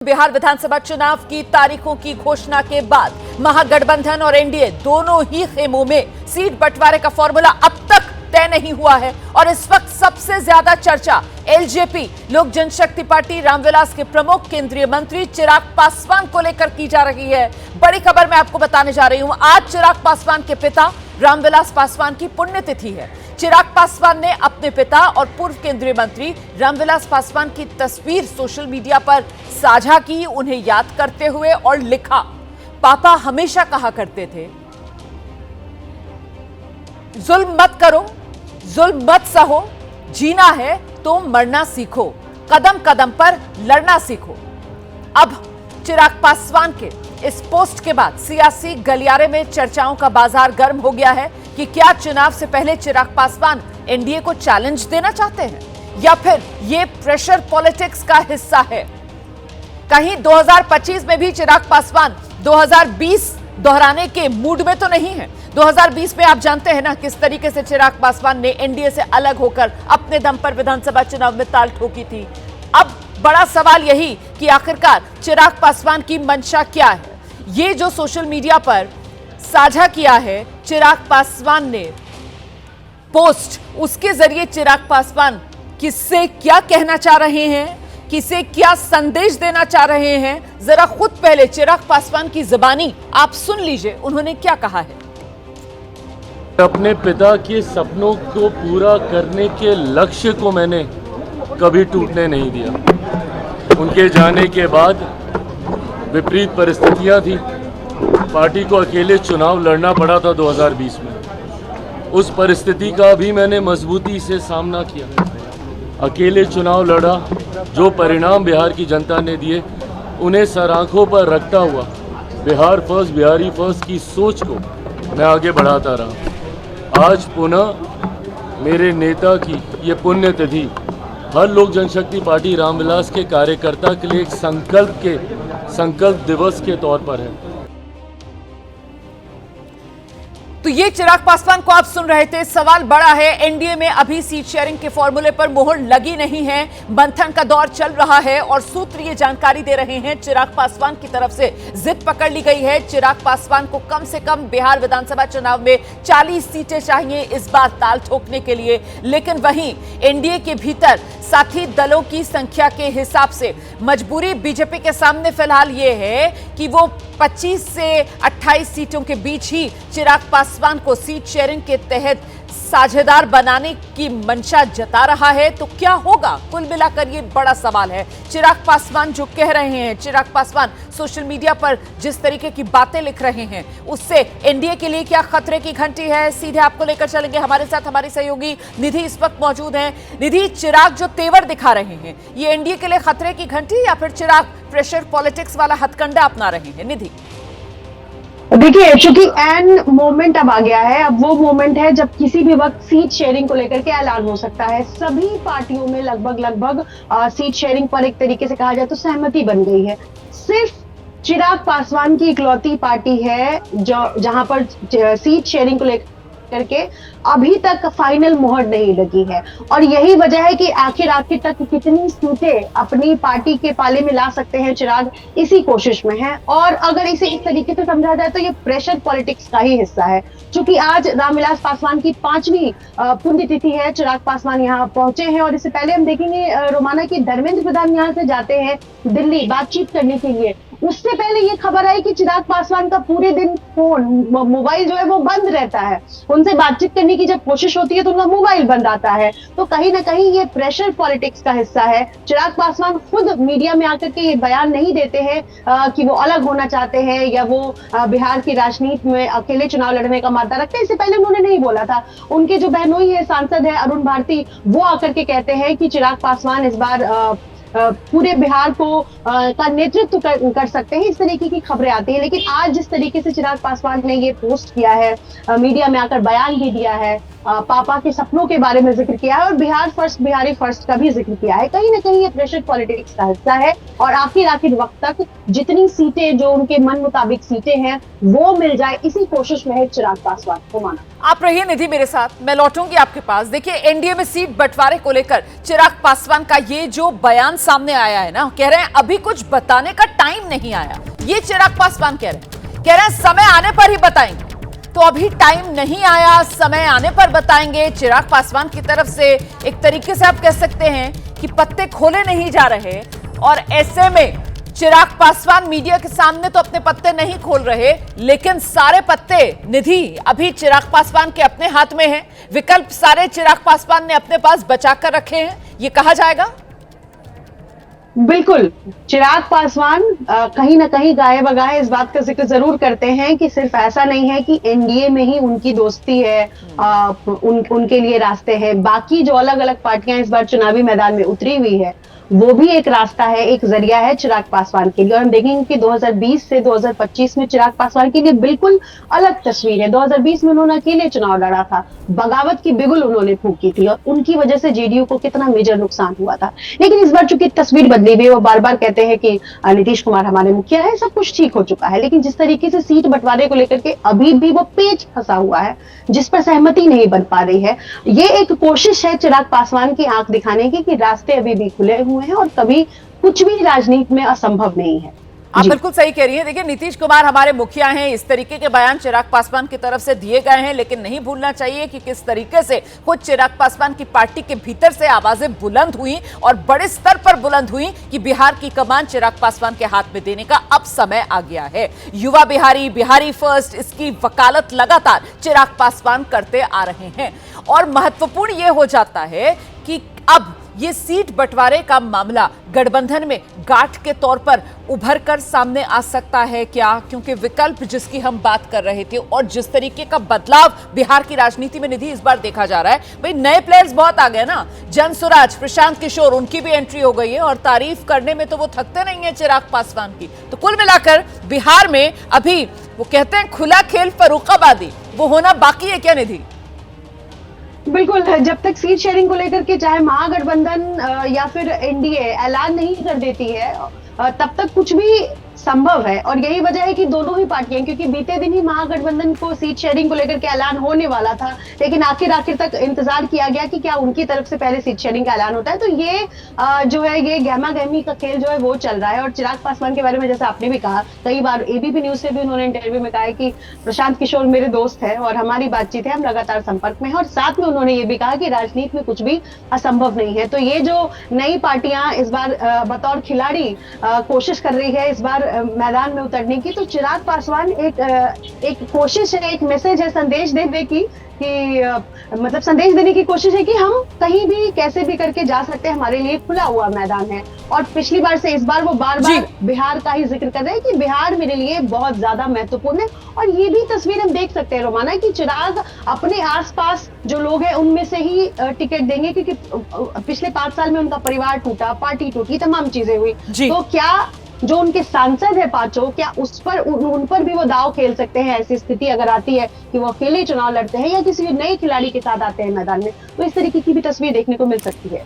बिहार विधानसभा चुनाव की तारीखों की घोषणा के बाद महागठबंधन और एनडीए दोनों ही खेमों में सीट बंटवारे का फॉर्मूला अब तक तय नहीं हुआ है और इस वक्त सबसे ज्यादा चर्चा एलजेपी लोक जनशक्ति पार्टी रामविलास के प्रमुख केंद्रीय मंत्री चिराग पासवान को लेकर की जा रही है। बड़ी खबर मैं आपको बताने जा रही हूं। आज चिराग पासवान के पिता रामविलास पासवान की पुण्यतिथि है। चिराग पासवान ने अपने पिता और पूर्व केंद्रीय मंत्री रामविलास पासवान की तस्वीर सोशल मीडिया पर साझा की, उन्हें याद करते हुए और लिखा, पापा हमेशा कहा करते थे, जुल्म मत करो, जुल्म मत सहो, जीना है तो मरना सीखो, कदम कदम पर लड़ना सीखो। अब चिराग पासवान के इस पोस्ट के बाद सियासी गलियारे में चर्चाओं का बाजार गर्म हो गया है कि क्या चुनाव से पहले चिराग पासवान एनडीए को चैलेंज देना चाहते हैं या फिर ये प्रेशर पॉलिटिक्स का हिस्सा है। कहीं 2025 में भी चिराग पासवान 2020 दोहराने के मूड में तो नहीं है। 2020 में आप जानते हैं ना किस तरीके से चिराग पासवान ने एनडीए से अलग होकर अपने दम पर विधानसभा चुनाव में ताल ठोकी थी। अब बड़ा सवाल यही कि आखिरकार चिराग पासवान की मंशा क्या है। ये जो सोशल मीडिया पर साझा किया है चिराग पासवान ने पोस्ट, उसके जरिए चिराग पासवान किससे क्या कहना चाह रहे हैं, किसे क्या संदेश देना चाह रहे हैं, जरा खुद पहले चिराग पासवान की जुबानी आप सुन लीजिए, उन्होंने क्या कहा है। अपने पिता के सपनों को पूरा करने के लक्ष्य को मैंने कभी टूटने नहीं दिया। उनके जाने के बाद विपरीत परिस्थितियां थी, पार्टी को अकेले चुनाव लड़ना पड़ा था 2020 में। उस परिस्थिति का भी मैंने मजबूती से सामना किया, अकेले चुनाव लड़ा। जो परिणाम बिहार की जनता ने दिए उन्हें सर आंखों पर रखता हुआ बिहार फर्स्ट, बिहारी फर्स्ट की सोच को मैं आगे बढ़ाता रहा। आज पुनः मेरे नेता की ये पुण्यतिथि हर लोक जनशक्ति पार्टी रामविलास के कार्यकर्ता के लिए एक संकल्प दिवस के तौर पर है। तो ये चिराग पासवान को आप सुन रहे थे। सवाल बड़ा है, एनडीए में अभी सीट शेयरिंग के फॉर्मूले पर मोहर लगी नहीं है, मंथन का दौर चल रहा है और सूत्र ये जानकारी दे रहे हैं चिराग पासवान की तरफ से जिद पकड़ ली गई है। चिराग पासवान को कम से कम बिहार विधानसभा चुनाव में 40 सीटें चाहिए इस बार ताल ठोकने के लिए। लेकिन वहीं एनडीए के भीतर साथी दलों की संख्या के हिसाब से मजबूरी बीजेपी के सामने फिलहाल ये है कि वो 25 से 28 सीटों के बीच ही चिराग पासवान को सीट शेयरिंग के तहत साझेदार बनाने की मंशा जता रहा है। तो क्या होगा, कुल मिलाकर ये बड़ा सवाल है। चिराग पासवान जो कह रहे हैं, चिराग पासवान सोशल मीडिया पर जिस तरीके की बातें लिख रहे हैं, उससे एनडीए के लिए क्या खतरे की घंटी है, सीधे आपको लेकर चलेंगे। हमारे साथ हमारी सहयोगी निधि इस वक्त मौजूद हैं। निधि, चिराग जो तेवर दिखा रहे हैं, ये एनडीए के लिए खतरे की घंटी या फिर चिराग प्रेशर पॉलिटिक्स वाला हथकंडा अपना रहे हैं? निधि, देखिए, चूंकि एन मोमेंट अब आ गया है, अब वो मोमेंट है जब किसी भी वक्त सीट शेयरिंग को लेकर के ऐलान हो सकता है। सभी पार्टियों में लगभग सीट शेयरिंग पर एक तरीके से कहा जाए तो सहमति बन गई है। सिर्फ चिराग पासवान की इकलौती पार्टी है जो जहां पर सीट शेयरिंग को लेकर करके अभी तक फाइनल मोहर नहीं लगी है और यही वजह है कि आखिर तक कितनी सीटें अपनी पार्टी के पाले में ला सकते हैं चिराग, इसी कोशिश में है। और अगर इसे इस तरीके से समझा जाए तो ये प्रेशर पॉलिटिक्स का ही हिस्सा है। क्योंकि आज रामविलास पासवान की 5वीं पुण्यतिथि है, चिराग पासवान यहाँ पहुंचे हैं और इससे पहले हम देखेंगे रोमाना की धर्मेंद्र प्रधान यहाँ से जाते हैं दिल्ली बातचीत करने के लिए। उससे पहले ये खबर आई कि चिराग पासवान का पूरे दिन फोन, मोबाइल जो है वो बंद रहता है। उनसे बातचीत करने की जब कोशिश होती है तो उनका मोबाइल बंद आता है। तो कहीं ना कहीं ये प्रेशर पॉलिटिक्स का हिस्सा है। चिराग पासवान खुद मीडिया में आकर के ये बयान नहीं देते हैं कि वो अलग होना चाहते हैं या वो बिहार की राजनीति में अकेले चुनाव लड़ने का मादा रखते हैं। इससे पहले उन्होंने नहीं बोला था। उनके जो बहनोई है, सांसद है अरुण भारती, वो आकर के कहते हैं कि चिराग पासवान इस बार पूरे बिहार को का नेतृत्व कर सकते हैं। इस तरीके की खबरें आती हैं। लेकिन आज जिस तरीके से चिराग पासवान ने ये पोस्ट किया है, मीडिया में आकर बयान भी दिया है, पापा के सपनों के बारे में जिक्र किया है और बिहार फर्स्ट, बिहारी फर्स्ट का भी जिक्र किया है, कहीं ना कहीं ये प्रेशर पॉलिटिक्स का हिस्सा है। और आखिर वक्त तक जितनी सीटें जो उनके मन मुताबिक सीटें हैं वो मिल जाए, इसी कोशिश में है चिराग पासवान को माना। आप रहिए निधि मेरे साथ, मैं लौटूंगी आपके पास। देखिए, एनडीए में सीट बंटवारे को लेकर चिराग पासवान का ये जो बयान सामने आया है ना, कह रहे हैं अभी कुछ बताने का टाइम नहीं आया। ये चिराग पासवान कह रहे हैं समय आने पर ही बताएंगे। तो अभी टाइम नहीं आया, समय आने पर बताएंगे। चिराग पासवान की तरफ से एक तरीके से आप कह सकते हैं कि पत्ते खोले नहीं जा रहे, और ऐसे में चिराग पासवान मीडिया के सामने तो अपने पत्ते नहीं खोल रहे, लेकिन सारे पत्ते निधि अभी चिराग पासवान के अपने हाथ में हैं। विकल्प सारे चिराग पासवान ने अपने पास बचा कर रखे हैं, ये कहा जाएगा। बिल्कुल, चिराग पासवान कहीं ना कहीं गाये बगाए इस बात का जिक्र जरूर करते हैं कि सिर्फ ऐसा नहीं है कि एनडीए में ही उनकी दोस्ती है, उनके लिए रास्ते हैं। बाकी जो अलग अलग पार्टियां इस बार चुनावी मैदान में उतरी हुई है, वो भी एक रास्ता है, एक जरिया है चिराग पासवान के लिए। और हम देखेंगे कि 2020 से 2025 में चिराग पासवान के लिए बिल्कुल अलग तस्वीर है। 2020 में उन्होंने अकेले चुनाव लड़ा था, बगावत की बिगुल उन्होंने फूंकी थी, और उनकी वजह से जेडीयू को कितना मेजर नुकसान हुआ था। लेकिन इस बार चूंकि तस्वीर बदली हुई, वो बार बार कहते हैं कि नीतीश कुमार हमारे मुखिया है, सब कुछ ठीक हो चुका है, लेकिन जिस तरीके से सीट बंटवारे को लेकर के अभी भी वो पेच फंसा हुआ है, जिस पर सहमति नहीं बन पा रही है। ये एक कोशिश है चिराग पासवान की आंख दिखाने की कि रास्ते अभी भी खुले हुए हैं और कभी कुछ भी राजनीति में असंभव नहीं है। आप बिल्कुल सही कह रही हैं। देखिए, नीतीश कुमार हमारे मुखिया हैं, इस तरीके के बयान चिराग पासवान की तरफ से दिए गए हैं, लेकिन नहीं भूलना चाहिए कि किस तरीके से खुद चिराग पासवान की पार्टी के भीतर से आवाजें बुलंद हुई, और बड़े स्तर पर बुलंद हुई कि बिहार की कमान चिराग पासवान के हाथ में देने का अब समय आ गया है। युवा बिहारी, बिहारी फर्स्ट, इसकी वकालत लगातार चिराग पासवान करते आ रहे हैं। और महत्वपूर्ण यह हो जाता है कि अब ये सीट बंटवारे का मामला गठबंधन में गांठ के तौर पर उभर कर सामने आ सकता है क्या? क्योंकि विकल्प जिसकी हम बात कर रहे थे, और जिस तरीके का बदलाव बिहार की राजनीति में निधि इस बार देखा जा रहा है, भाई नए प्लेयर्स बहुत आ गए ना। जनसुराज, प्रशांत किशोर, उनकी भी एंट्री हो गई है, और तारीफ करने में तो वो थकते नहीं है चिराग पासवान की। तो कुल मिलाकर बिहार में अभी वो कहते हैं खुला खेल फर्रुखाबादी, वो होना बाकी है क्या निधि? बिल्कुल, जब तक सीट शेयरिंग को लेकर के चाहे महागठबंधन या फिर एनडीए ऐलान नहीं कर देती है, तब तक कुछ भी संभव है। और यही वजह है कि दोनों ही पार्टियां, क्योंकि बीते दिन ही महागठबंधन को सीट शेयरिंग को लेकर के ऐलान होने वाला था, लेकिन आखिर तक इंतजार किया गया कि क्या उनकी तरफ से पहले सीट शेयरिंग का ऐलान होता है। तो ये जो है, ये गहमा गहमी का खेल जो है वो चल रहा है। और चिराग पासवान के बारे में जैसे आपने भी कहा, कई बार एबीपी न्यूज से भी उन्होंने इंटरव्यू में कहा है कि प्रशांत किशोर मेरे दोस्त है और हमारी बातचीत है, हम लगातार संपर्क में है। और साथ में उन्होंने ये भी कहा कि राजनीति में कुछ भी असंभव नहीं है। तो ये जो नई पार्टियां इस बार बतौर खिलाड़ी कोशिश कर रही है इस बार मैदान में उतरने की, तो चिराग पासवान एक कोशिश है, एक मैसेज है, संदेश देने की मतलब संदेश देने की कोशिश है कि हम कहीं भी कैसे भी करके जा सकते हैं, हमारे लिए खुला हुआ मैदान है। और पिछली बार से इस बार वो बार बार बिहार का ही जिक्र कर रहे हैं कि बिहार मेरे लिए बहुत ज्यादा महत्वपूर्ण है। और ये भी तस्वीर हम देख सकते हैं रोमाना, कि चिराग अपने आसपास जो लोग हैं उनमें से ही टिकट देंगे, क्योंकि पिछले 5 साल में उनका परिवार टूटा, पार्टी टूटी, तमाम चीजें हुई। तो क्या जो उनके सांसद है पांचों, क्या उन पर भी वो दाव खेल सकते हैं? ऐसी स्थिति अगर आती है कि वो अकेले चुनाव लड़ते हैं या किसी नए खिलाड़ी के साथ आते हैं मैदान में, तो इस तरीके की भी तस्वीर देखने को मिल सकती है।